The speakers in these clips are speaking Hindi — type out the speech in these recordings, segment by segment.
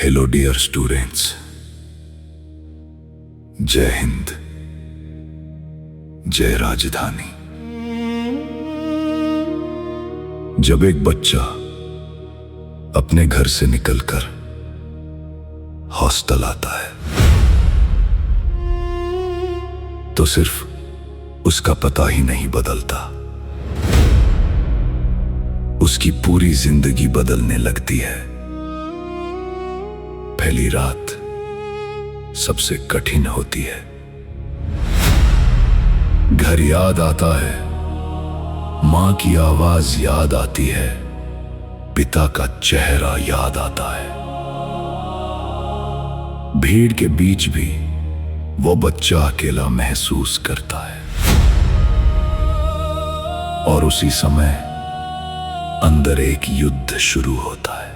हेलो डियर स्टूडेंट्स, जय हिंद, जय राजधानी। जब एक बच्चा अपने घर से निकलकर हॉस्टल आता है तो सिर्फ उसका पता ही नहीं बदलता, उसकी पूरी जिंदगी बदलने लगती है। पहली रात सबसे कठिन होती है। घर याद आता है, मां की आवाज याद आती है, पिता का चेहरा याद आता है। भीड़ के बीच भी वो बच्चा अकेला महसूस करता है और उसी समय अंदर एक युद्ध शुरू होता है।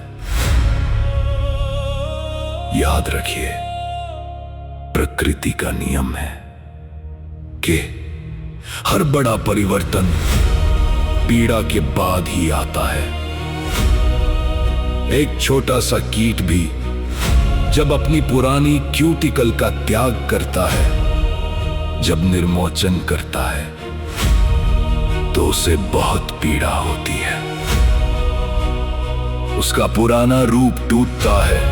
याद रखिए, प्रकृति का नियम है कि हर बड़ा परिवर्तन पीड़ा के बाद ही आता है। एक छोटा सा कीट भी जब अपनी पुरानी क्यूटिकल का त्याग करता है, जब निर्मोचन करता है, तो उसे बहुत पीड़ा होती है। उसका पुराना रूप टूटता है,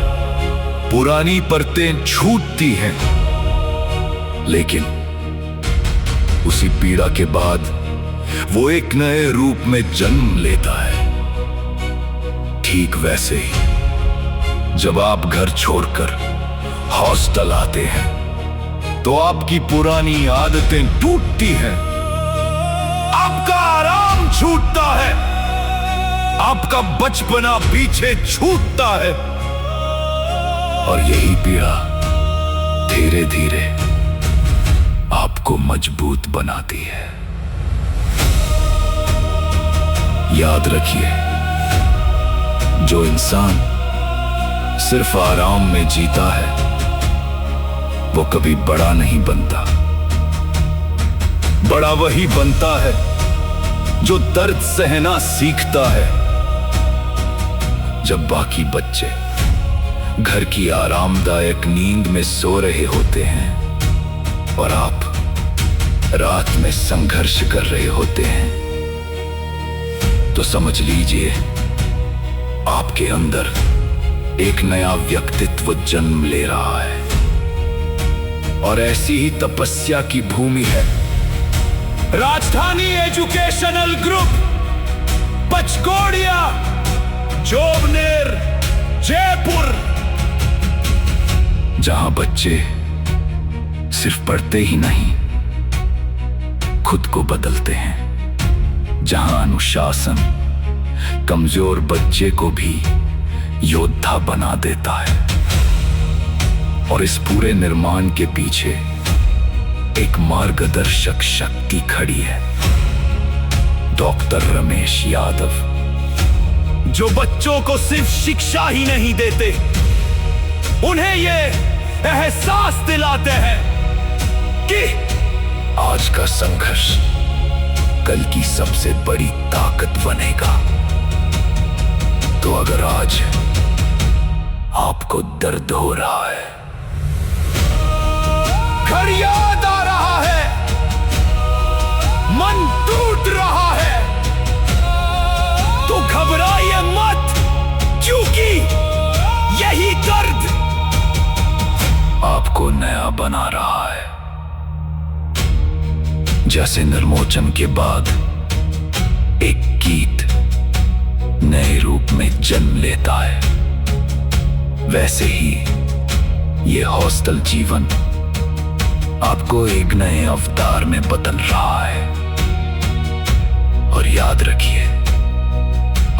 पुरानी परतें छूटती हैं, लेकिन उसी पीड़ा के बाद वो एक नए रूप में जन्म लेता है। ठीक वैसे ही जब आप घर छोड़कर हॉस्टल आते हैं तो आपकी पुरानी आदतें टूटती हैं, आपका आराम छूटता है, आपका बचपना पीछे छूटता है और यही पीड़ा धीरे धीरे आपको मजबूत बनाती है। याद रखिए, जो इंसान सिर्फ आराम में जीता है वो कभी बड़ा नहीं बनता। बड़ा वही बनता है जो दर्द सहना सीखता है। जब बाकी बच्चे घर की आरामदायक नींद में सो रहे होते हैं और आप रात में संघर्ष कर रहे होते हैं, तो समझ लीजिए आपके अंदर एक नया व्यक्तित्व जन्म ले रहा है। और ऐसी ही तपस्या की भूमि है राजधानी एजुकेशनल ग्रुप, पचकोड़िया, जोबनेर, जयपुर, जहां बच्चे सिर्फ पढ़ते ही नहीं, खुद को बदलते हैं। जहां अनुशासन कमजोर बच्चे को भी योद्धा बना देता है। और इस पूरे निर्माण के पीछे एक मार्गदर्शक शक्ति खड़ी है, डॉक्टर रमेश यादव, जो बच्चों को सिर्फ शिक्षा ही नहीं देते, उन्हें ये एहसास दिलाते हैं कि आज का संघर्ष कल की सबसे बड़ी ताकत बनेगा। तो अगर आज आपको दर्द हो रहा है, घर याद आ रहा है, मन टूट रहा है, तो घबराइए मत, क्योंकि यही दर्द आपको नया बना रहा है। जैसे निर्मोचन के बाद एक कीट नए रूप में जन्म लेता है, वैसे ही ये हॉस्टल जीवन आपको एक नए अवतार में बदल रहा है। और याद रखिए,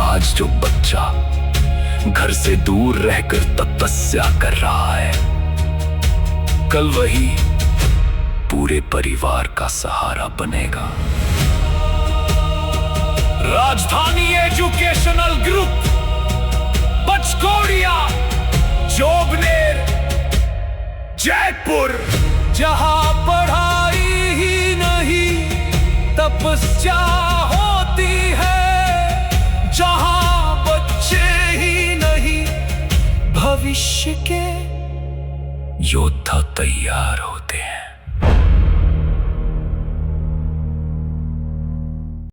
आज जो बच्चा घर से दूर रहकर तपस्या कर रहा है, कल वही पूरे परिवार का सहारा बनेगा। राजधानी एजुकेशनल ग्रुप, पचकोड़िया, जोबनेर, जयपुर, जहां पढ़ाई ही नहीं तपस्या होती है, जहां बच्चे ही नहीं भविष्य के योद्धा तैयार होते हैं।